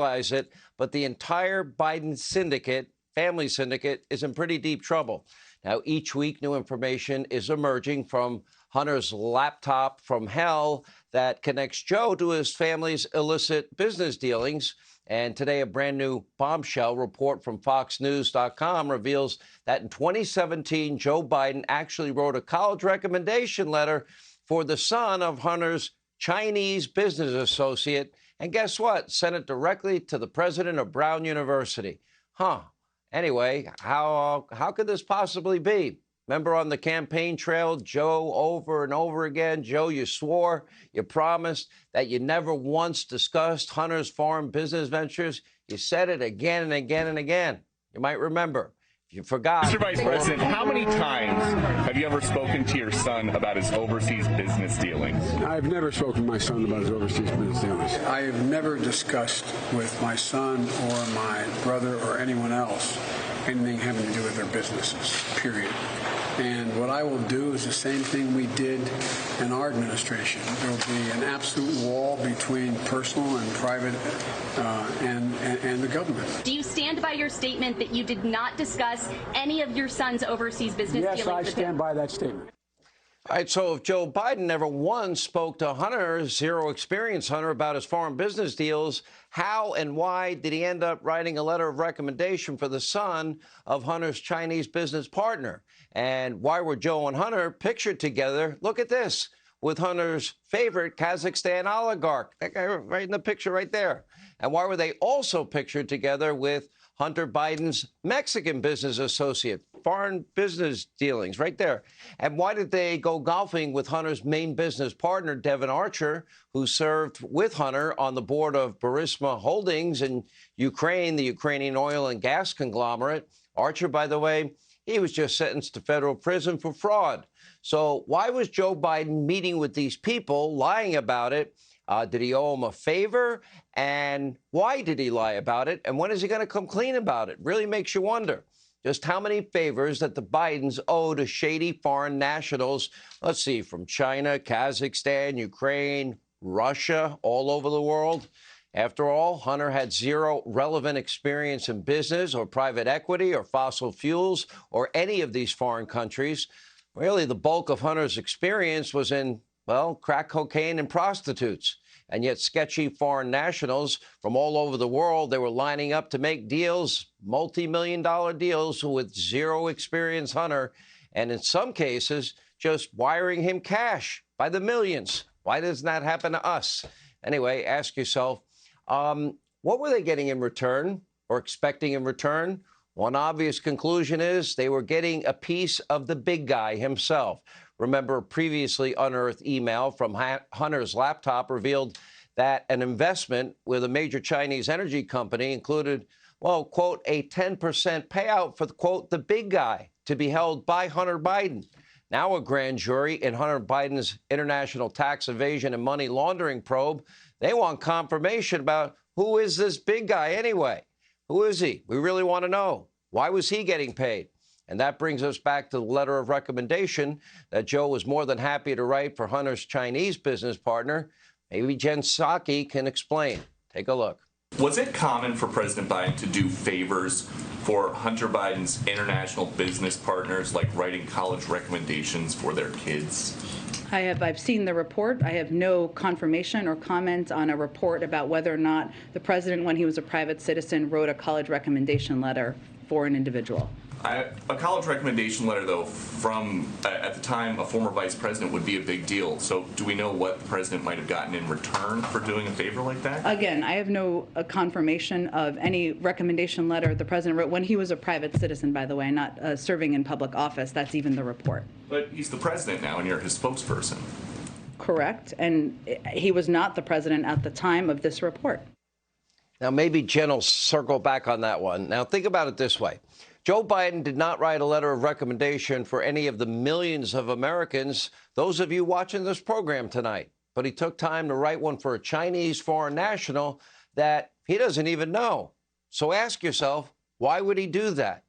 realize it, but the entire Biden syndicate, family syndicate, is in pretty deep trouble. Now, each week, new information is emerging from Hunter's laptop from hell that connects Joe to his family's illicit business dealings. And today, a brand new bombshell report from FoxNews.com reveals that in 2017, Joe Biden actually wrote a college recommendation letter for the son of Hunter's Chinese business associate. And guess what? Sent it directly to the president of Brown University. Anyway, how could this possibly be? Remember on the campaign trail, Joe, over and over again, Joe, you swore, you promised that you never once discussed Hunter's foreign business ventures. You said it again and again and again. You might remember. If you forgot. Mr. Vice President, how many times have you ever spoken to your son about his overseas business dealings? I've never spoken to my son about his overseas business dealings. I have never discussed with my son or my brother or anyone else anything having to do with their businesses, period. And what I will do is the same thing we did in our administration. There will be an absolute wall between personal and private and the government. Do you stand by your statement that you did not discuss any of your son's overseas business dealings? Yes, I stand by that statement. All right, so if Joe Biden never once spoke to Hunter, zero experience Hunter, about his foreign business deals, how and why did he end up writing a letter of recommendation for the son of Hunter's Chinese business partner? And why were Joe and Hunter pictured together? Look at this, with Hunter's favorite Kazakhstan oligarch. That guy right in the picture right there. And why were they also pictured together with Hunter Biden's Mexican business associate, foreign business dealings right there? And why did they go golfing with Hunter's main business partner, Devon Archer, who served with Hunter on the board of Burisma Holdings in Ukraine, the Ukrainian oil and gas conglomerate? Archer, by the way, he was just sentenced to federal prison for fraud. So why was Joe Biden meeting with these people, lying about it? Did he owe him a favor? And why did he lie about it? And when is he going to come clean about it? Really makes you wonder just how many favors that the Bidens owe to shady foreign nationals. Let's see, from China, Kazakhstan, Ukraine, Russia, all over the world. After all, Hunter had zero relevant experience in business or private equity or fossil fuels or any of these foreign countries. Really, the bulk of Hunter's experience was in, well, crack cocaine and prostitutes. And yet sketchy foreign nationals from all over the world, they were lining up to make deals, multi-million-dollar deals with zero experience Hunter, and in some cases, just wiring him cash by the millions. Why doesn't that happen to us? Anyway, ask yourself, what were they getting in return or expecting in return? One obvious conclusion is they were getting a piece of the big guy himself. Remember, a previously unearthed email from Hunter's laptop revealed that an investment with a major Chinese energy company included, well, quote, a 10% payout for, quote, the big guy to be held by Hunter Biden. Now a grand jury in Hunter Biden's international tax evasion and money laundering probe, they want confirmation about who is this big guy anyway? Who is he? We really want to know. Why was he getting paid? And that brings us back to the letter of recommendation that Joe was more than happy to write for Hunter's Chinese business partner. Maybe Jen Psaki can explain. Take a look. Was it common for President Biden to do favors for Hunter Biden's international business partners, like writing college recommendations for their kids? I've seen the report. I have no confirmation or comment on a report about whether or not the president, when he was a private citizen, wrote a college recommendation letter for an individual. A college recommendation letter, though, from, at the time, a former vice president would be a big deal. So do we know what the president might have gotten in return for doing a favor like that? Again, I have no confirmation of any recommendation letter the president wrote when he was a private citizen, by the way, not serving in public office. That's even the report. But he's the president now, and you're his spokesperson. Correct. And he was not the president at the time of this report. Now, maybe Jen will circle back on that one. Now, think about it this way. Joe Biden did not write a letter of recommendation for any of the millions of Americans, those of you watching this program tonight. But he took time to write one for a Chinese foreign national that he doesn't even know. So ask yourself, why would he do that?